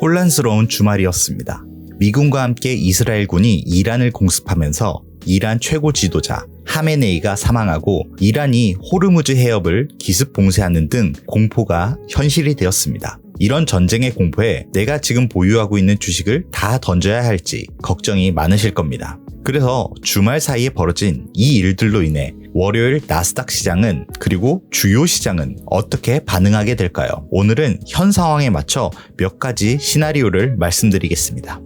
혼란스러운 주말이었습니다. 미군과 함께 이스라엘군이 이란을 공습하면서 이란 최고 지도자 하메네이가 사망하고 이란이 호르무즈 해협을 기습 봉쇄하는 등 공포가 현실이 되었습니다. 이런 전쟁의 공포에 내가 지금 보유하고 있는 주식을 다 던져야 할지 걱정이 많으실 겁니다. 그래서 주말 사이에 벌어진 이 일들로 인해 월요일 나스닥 시장은 그리고 주요 시장은 어떻게 반응하게 될까요? 오늘은 현 상황에 맞춰 몇 가지 시나리오를 말씀드리겠습니다.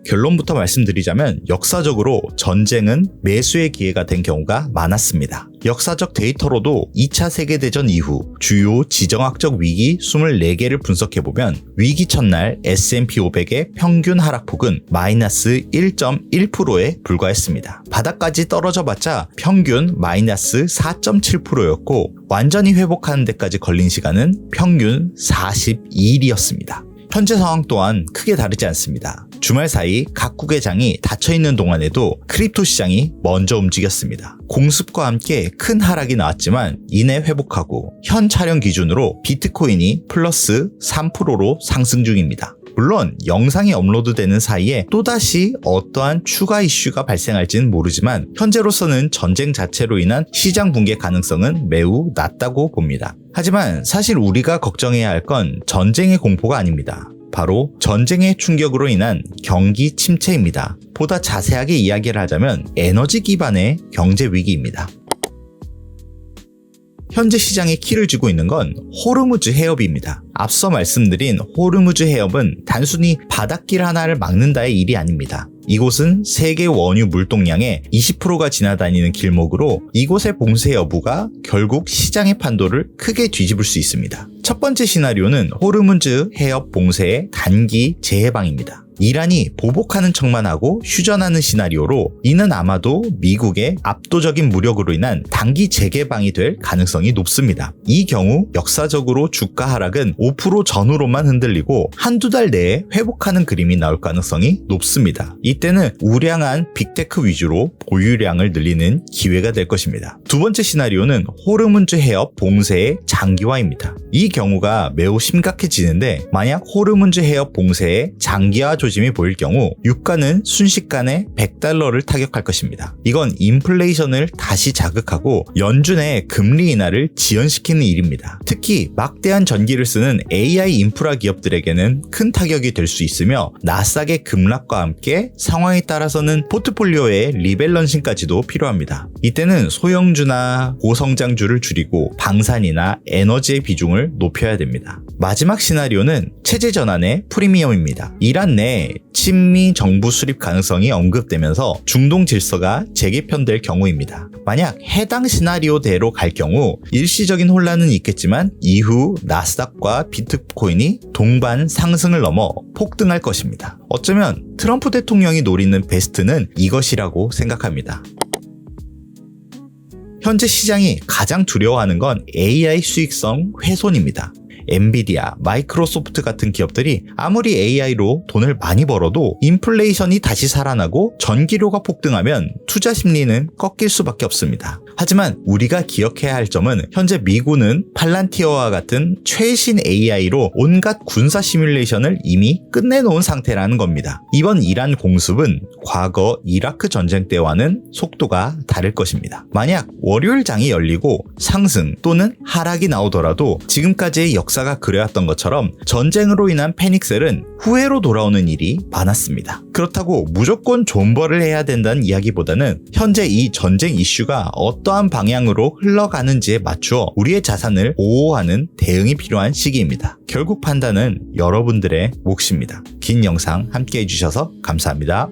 결론부터 말씀드리자면 역사적으로 전쟁은 매수의 기회가 된 경우가 많았습니다. 역사적 데이터로도 2차 세계대전 이후 주요 지정학적 위기 24개를 분석해보면 위기 첫날 S&P 500의 평균 하락폭은 마이너스 1.1%에 불과했습니다. 바닥까지 떨어져봤자 평균 마이너스 4.7%였고 완전히 회복하는 데까지 걸린 시간은 평균 42일이었습니다. 현재 상황 또한 크게 다르지 않습니다. 주말 사이 각국의 장이 닫혀있는 동안에도 크립토 시장이 먼저 움직였습니다. 공습과 함께 큰 하락이 나왔지만 이내 회복하고 현 촬영 기준으로 비트코인이 플러스 3%로 상승 중입니다. 물론 영상이 업로드되는 사이에 또다시 어떠한 추가 이슈가 발생할지는 모르지만 현재로서는 전쟁 자체로 인한 시장 붕괴 가능성은 매우 낮다고 봅니다. 하지만 사실 우리가 걱정해야 할 건 전쟁의 공포가 아닙니다. 바로 전쟁의 충격으로 인한 경기 침체입니다. 보다 자세하게 이야기를 하자면 에너지 기반의 경제 위기입니다. 현재 시장의 키를 쥐고 있는 건 호르무즈 해협입니다. 앞서 말씀드린 호르무즈 해협은 단순히 바닷길 하나를 막는다의 일이 아닙니다. 이곳은 세계 원유 물동량의 20%가 지나다니는 길목으로 이곳의 봉쇄 여부가 결국 시장의 판도를 크게 뒤집을 수 있습니다. 첫 번째 시나리오는 호르무즈 해협 봉쇄의 단기 재해방입니다. 이란이 보복하는 척만 하고 휴전하는 시나리오로 이는 아마도 미국의 압도적인 무력으로 인한 단기 재개방이 될 가능성이 높습니다. 이 경우 역사적으로 주가 하락은 5% 전후로만 흔들리고 한두 달 내에 회복하는 그림이 나올 가능성이 높습니다. 이때는 우량한 빅테크 위주로 보유량을 늘리는 기회가 될 것입니다. 두 번째 시나리오는 호르무즈 해협 봉쇄의 장기화입니다. 이 경우가 매우 심각해지는데 만약 호르무즈 해협 봉쇄의 장기화 조짐이 보일 경우 유가는 순식간에 $100를 타격할 것입니다. 이건 인플레이션을 다시 자극하고 연준의 금리 인하를 지연시키는 일입니다. 특히 막대한 전기를 쓰는 AI 인프라 기업들에게는 큰 타격이 될 수 있으며 나스닥의 급락과 함께 상황에 따라서는 포트폴리오의 리밸런싱까지도 필요합니다. 이때는 소형주나 고성장주를 줄이고 방산이나 에너지의 비중을 높여야 됩니다. 마지막 시나리오는 체제 전환의 프리미엄입니다. 이란 내 친미 정부 수립 가능성이 언급되면서 중동 질서가 재개편될 경우입니다. 만약 해당 시나리오대로 갈 경우 일시적인 혼란은 있겠지만 이후 나스닥과 비트코인이 동반 상승을 넘어 폭등할 것입니다. 어쩌면 트럼프 대통령이 노리는 베스트는 이것이라고 생각합니다. 현재 시장이 가장 두려워하는 건 AI 수익성 훼손입니다. 엔비디아, 마이크로소프트 같은 기업들이 아무리 AI로 돈을 많이 벌어도 인플레이션이 다시 살아나고 전기료가 폭등하면 투자 심리는 꺾일 수밖에 없습니다. 하지만 우리가 기억해야 할 점은 현재 미군은 팔란티어와 같은 최신 AI로 온갖 군사 시뮬레이션을 이미 끝내놓은 상태라는 겁니다. 이번 이란 공습은 과거 이라크 전쟁 때와는 속도가 다를 것입니다. 만약 월요일 장이 열리고 상승 또는 하락이 나오더라도 지금까지의 역사가 그려왔던 것처럼 전쟁으로 인한 패닉셀은 후회로 돌아오는 일이 많았습니다. 그렇다고 무조건 존버를 해야 된다는 이야기보다는 현재 이 전쟁 이슈가 어떠한 방향으로 흘러가는지에 맞추어 우리의 자산을 보호하는 대응이 필요한 시기입니다. 결국 판단은 여러분들의 몫입니다. 긴 영상 함께 해주셔서 감사합니다.